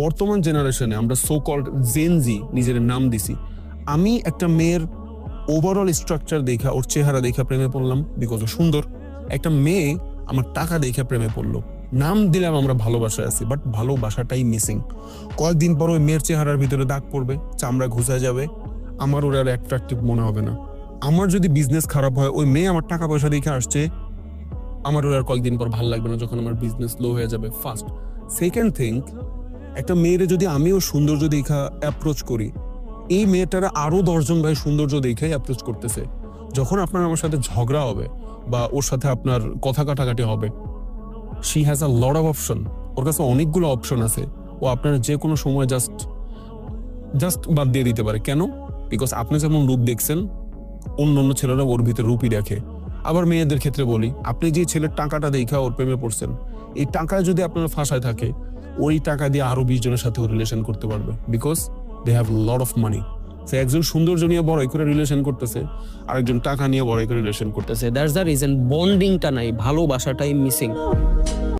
বর্তমান জেনারেশনে আমরা সো কল্ড জেনজি নিজের নাম দিছি। আমি একটা মেয়ের ওভারঅল স্ট্রাকচার দেখা, ওর চেহারা দেখা প্রেমে পড়লাম বিকজ ও সুন্দর। একটা মেয়ে আমার টাকা দেখে প্রেমে পড়লো। নাম দিলাম আমরা ভালোবাসায় আছি, বাট ভালোবাসাটাই মিসিং। কয়েকদিন পর ওই মেয়ের চেহারার ভিতরে দাগ পড়বে, চামড়া ঘুষা যাবে, আমার ওর আর অ্যাট্রাকটিভ মনে হবে না। আমার যদি বিজনেস খারাপ হয়, ওই মেয়ে আমার টাকা পয়সা দেখে আসছে, আমার ওর আর কয়েকদিন পর ভালো লাগবে না যখন আমার বিজনেস লো হয়ে যাবে। ফার্স্ট। সেকেন্ড থিং, একটা মেয়েরে যদি আমিও সৌন্দর্য দেখা অ্যাপ্রোচ করি, এই মেয়েটারা আরো 10 জন ভাই সৌন্দর্য দেখে অ্যাপ্রোচ করতেছে। যখন আপনার আমার সাথে ঝগড়া হবে বা ওর সাথে আপনার কথা কাটাকাটি হবে, she has a lot of option. ওর কাছে অনেকগুলো অপশন আছে। ও আপনার যে কোনো সময় জাস্ট বাদ দিয়ে দিতে পারে। কেন? বিকজ আপনি যেমন রূপ দেখছেন, অন্য অন্য ছেলেরা ওর ভিতরে রূপই দেখে। আবার মেয়েদের ক্ষেত্রে বলি, আপনি যে ছেলের টাকাটা দেখা ওর প্রেমে পড়ছেন, এই টাকায় যদি আপনার ফাঁসায় থাকে, ওই টাকা দিয়ে আরো 20 জনের সাথে ও রিলেশন করতে পারবে, because they have lot of money. সে একজন সৌন্দর্য নিয়ে বড়াই করে রিলেশন করতেছে, আরেকজন টাকা নিয়ে বড়াই করে রিলেশন করতেছে। দ্যাটস দ্য রিজন বন্ডিংটা নাই, ভালোবাসাটাই মিসিং।